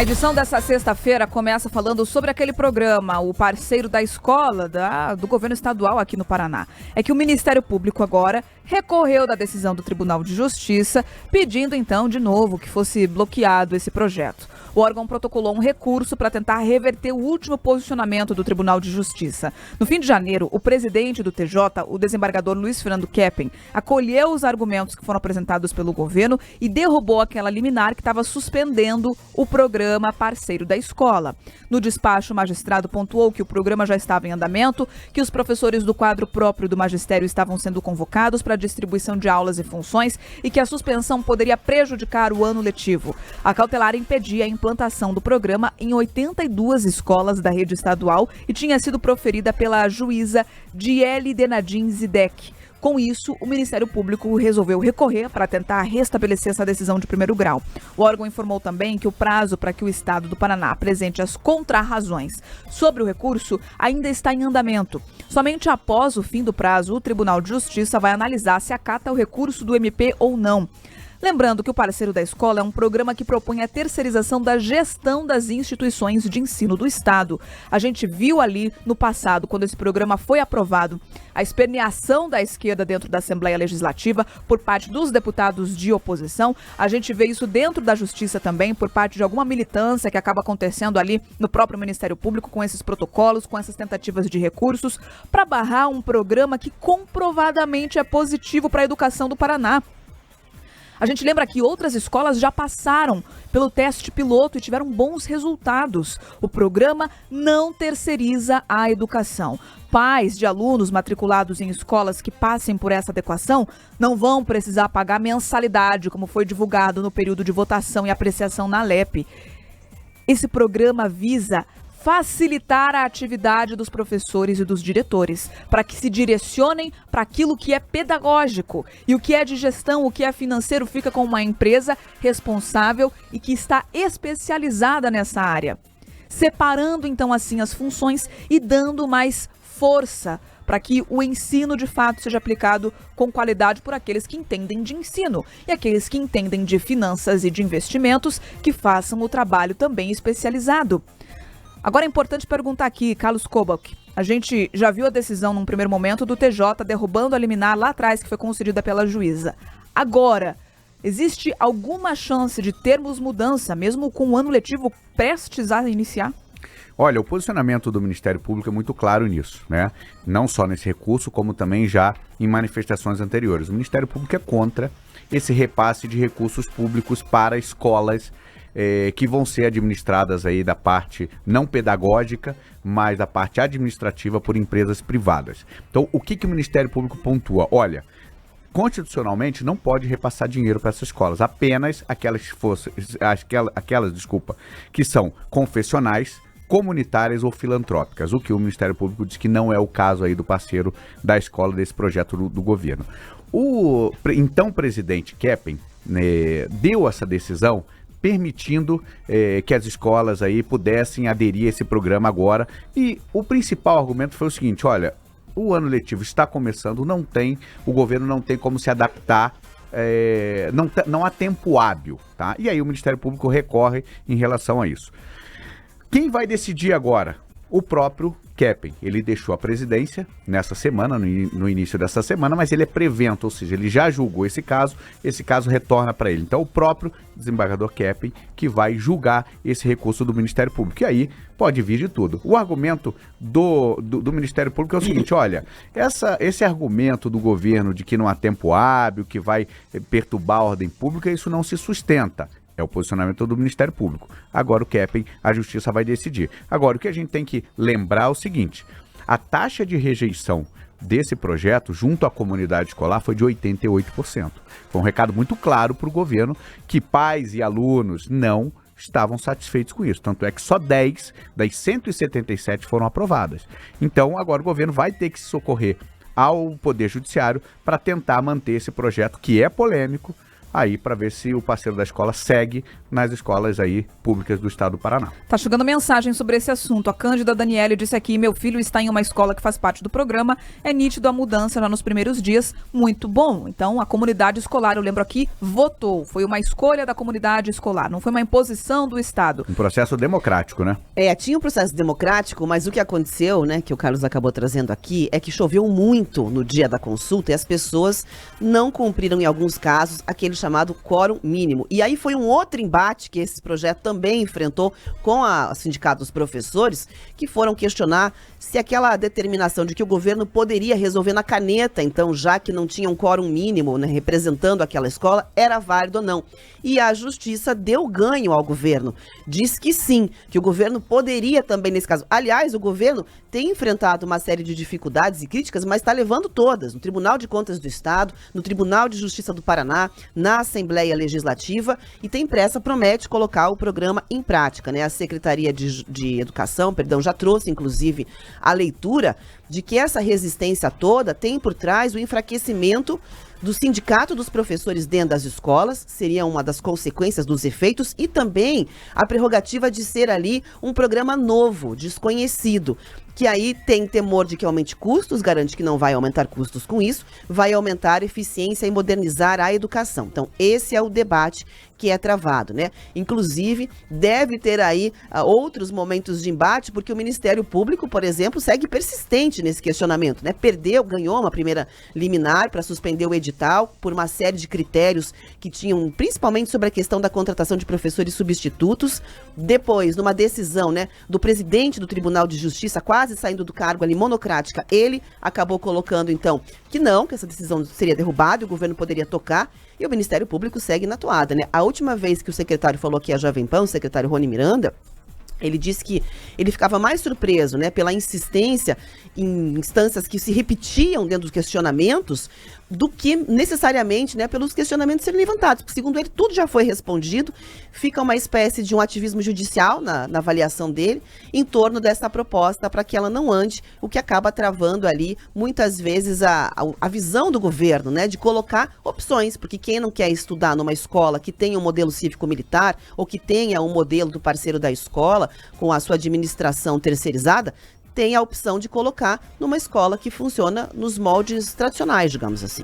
A edição dessa sexta-feira começa falando sobre aquele programa, o Parceiro da Escola, do governo estadual aqui no Paraná. É que o Ministério Público agora recorreu da decisão do Tribunal de Justiça, pedindo então de novo que fosse bloqueado esse projeto. O órgão protocolou um recurso para tentar reverter o último posicionamento do Tribunal de Justiça. No fim de janeiro, o presidente do TJ, o desembargador Luiz Fernando Keppen, acolheu os argumentos que foram apresentados pelo governo e derrubou aquela liminar que estava suspendendo o programa Parceiro da Escola. No despacho, o magistrado pontuou que o programa já estava em andamento, que os professores do quadro próprio do magistério estavam sendo convocados para distribuição de aulas e funções e que a suspensão poderia prejudicar o ano letivo. A cautelar impedia a implantação do programa em 82 escolas da rede estadual e tinha sido proferida pela juíza Diele Denadin Zidek. Com isso, o Ministério Público resolveu recorrer para tentar restabelecer essa decisão de primeiro grau. O órgão informou também que o prazo para que o Estado do Paraná apresente as contrarrazões sobre o recurso ainda está em andamento. Somente após o fim do prazo, o Tribunal de Justiça vai analisar se acata o recurso do MP ou não. Lembrando que o Parceiro da Escola é um programa que propõe a terceirização da gestão das instituições de ensino do Estado. A gente viu ali no passado, quando esse programa foi aprovado, a esperneação da esquerda dentro da Assembleia Legislativa por parte dos deputados de oposição. A gente vê isso dentro da Justiça também, por parte de alguma militância que acaba acontecendo ali no próprio Ministério Público, com esses protocolos, com essas tentativas de recursos, para barrar um programa que comprovadamente é positivo para a educação do Paraná. A gente lembra que outras escolas já passaram pelo teste piloto e tiveram bons resultados. O programa não terceiriza a educação. Pais de alunos matriculados em escolas que passem por essa adequação não vão precisar pagar mensalidade, como foi divulgado no período de votação e apreciação na LEP. Esse programa visa facilitar a atividade dos professores e dos diretores, para que se direcionem para aquilo que é pedagógico. E o que é de gestão, o que é financeiro, fica com uma empresa responsável e que está especializada nessa área. Separando, então, assim, as funções e dando mais força para que o ensino, de fato, seja aplicado com qualidade por aqueles que entendem de ensino e aqueles que entendem de finanças e de investimentos, que façam o trabalho também especializado. Agora é importante perguntar aqui, Carlos Kobach, a gente já viu a decisão num primeiro momento do TJ derrubando a liminar lá atrás que foi concedida pela juíza. Agora, existe alguma chance de termos mudança, mesmo com o ano letivo prestes a iniciar? Olha, o posicionamento do Ministério Público é muito claro nisso, né? Não só nesse recurso, como também já em manifestações anteriores. O Ministério Público é contra esse repasse de recursos públicos para escolas que vão ser administradas aí da parte não pedagógica, mas da parte administrativa por empresas privadas. Então, o que o Ministério Público pontua? Olha, constitucionalmente não pode repassar dinheiro para essas escolas, apenas aquelas que são confessionais, comunitárias ou filantrópicas, o que o Ministério Público diz que não é o caso aí do Parceiro da Escola desse projeto do governo. O então presidente Keppen deu essa decisão permitindo que as escolas aí pudessem aderir a esse programa agora. E o principal argumento foi o seguinte: olha, o ano letivo está começando, o governo não tem como se adaptar, não há tempo hábil, tá? E aí o Ministério Público recorre em relação a isso. Quem vai decidir agora? O próprio Keppen. Ele deixou a presidência nessa semana, no início dessa semana, mas ele é prevento, ou seja, ele já julgou esse caso retorna para ele. Então, o próprio desembargador Keppen que vai julgar esse recurso do Ministério Público. E aí pode vir de tudo. O argumento do Ministério Público é o seguinte: olha, esse argumento do governo de que não há tempo hábil, que vai perturbar a ordem pública, isso não se sustenta. É o posicionamento do Ministério Público. Agora o Keppen, a Justiça vai decidir. Agora, o que a gente tem que lembrar é o seguinte: a taxa de rejeição desse projeto junto à comunidade escolar foi de 88%. Foi um recado muito claro para o governo que pais e alunos não estavam satisfeitos com isso. Tanto é que só 10 das 177 foram aprovadas. Então, agora o governo vai ter que se socorrer ao Poder Judiciário para tentar manter esse projeto, que é polêmico, aí para ver se o parceiro da escola segue nas escolas aí públicas do estado do Paraná. Tá chegando mensagem sobre esse assunto. A Cândida Daniele disse aqui: meu filho está em uma escola que faz parte do programa, é nítido a mudança já nos primeiros dias, muito bom. Então a comunidade escolar, eu lembro aqui, votou, foi uma escolha da comunidade escolar, não foi uma imposição do estado. Um processo democrático, né? Tinha um processo democrático, mas o que aconteceu, né, que o Carlos acabou trazendo aqui, é que choveu muito no dia da consulta e as pessoas não cumpriram, em alguns casos, aquele chamado quórum mínimo. E aí foi um outro embate que esse projeto também enfrentou com o Sindicato dos Professores, que foram questionar se aquela determinação de que o governo poderia resolver na caneta, então, já que não tinha um quórum mínimo, né, representando aquela escola, era válido ou não. E a Justiça deu ganho ao governo. Diz que sim, que o governo poderia também nesse caso. Aliás, o governo tem enfrentado uma série de dificuldades e críticas, mas está levando todas. No Tribunal de Contas do Estado, no Tribunal de Justiça do Paraná, na Assembleia Legislativa, e tem pressa, promete colocar o programa em prática, né? A Secretaria de Educação, já trouxe, inclusive, a leitura de que essa resistência toda tem por trás o enfraquecimento do Sindicato dos Professores dentro das escolas, seria uma das consequências dos efeitos, e também a prerrogativa de ser ali um programa novo, desconhecido, que aí tem temor de que aumente custos, garante que não vai aumentar custos com isso, vai aumentar a eficiência e modernizar a educação. Então, esse é o debate que é travado, né? Inclusive, deve ter aí outros momentos de embate, porque o Ministério Público, por exemplo, segue persistente nesse questionamento, né? Ganhou uma primeira liminar para suspender o edital por uma série de critérios que tinham, principalmente sobre a questão da contratação de professores substitutos. Depois, numa decisão, né, do presidente do Tribunal de Justiça, quase saindo do cargo ali, monocrática, ele acabou colocando, então, que essa decisão seria derrubada e o governo poderia tocar, e o Ministério Público segue na toada, né? A última vez que o secretário falou aqui a Jovem Pan, o secretário Rony Miranda, ele disse que ele ficava mais surpreso, né, pela insistência em instâncias que se repetiam dentro dos questionamentos do que necessariamente, né, pelos questionamentos serem levantados. Porque, segundo ele, tudo já foi respondido, fica uma espécie de um ativismo judicial na avaliação dele em torno dessa proposta para que ela não ande, o que acaba travando ali, muitas vezes, a visão do governo, né, de colocar opções, porque quem não quer estudar numa escola que tenha um modelo cívico-militar ou que tenha um modelo do parceiro da escola com a sua administração terceirizada, tem a opção de colocar numa escola que funciona nos moldes tradicionais, digamos assim.